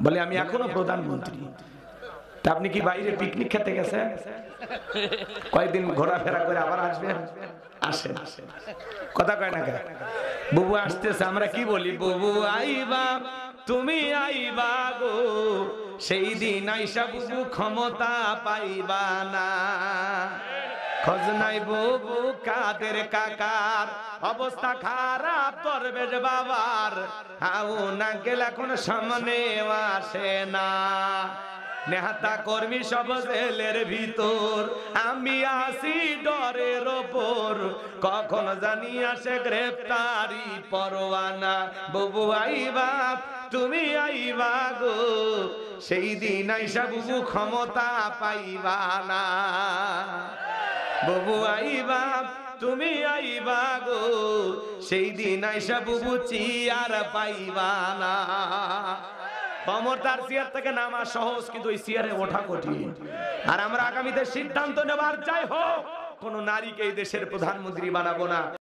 বলে আমি এখনো প্রধানমন্ত্রী। তা আপনি কি বাইরে পিকনিক খেতে গেছেন? কয়েকদিন ঘোরাফেরা করে আবার আসবেন? আসেন। কথা কয় না কেন? বুবু আসতেছে, আমরা কি বলি? বুবু আইবা, তুমি আইবা গো, সেই দিন আইসা বুবু ক্ষমতা পাইবা না। খোঁজ নাই বুবু কাদের কাকার, অবস্থা খারাপ দরবেশ বাবার, হাউ না গেলে এখন সামনে আসে না। নেহাতা কর্মী সব জেলের ভিতর, আমি আসি ডরের ওপর, কখন জানি আসে গ্রেফতারি পরোয়ানা। বুবু আইবা, তুমি আইবা গো, সেই দিন আইসা বুবু ক্ষমতা পাইবা না। বুবু আইবা, তুমি আইবা গো, সেই দিন আইসা বুবু চিয়ার পাইবা না। ক্ষমতার চেয়ার থেকে নামা সহজ, কিন্তু ওই চেয়ারে ওঠা কঠিন। আর আমরা আগামীতে সিদ্ধান্ত নেবার, যাই হোক কোন নারীকে এই দেশের প্রধানমন্ত্রী বানাবো না।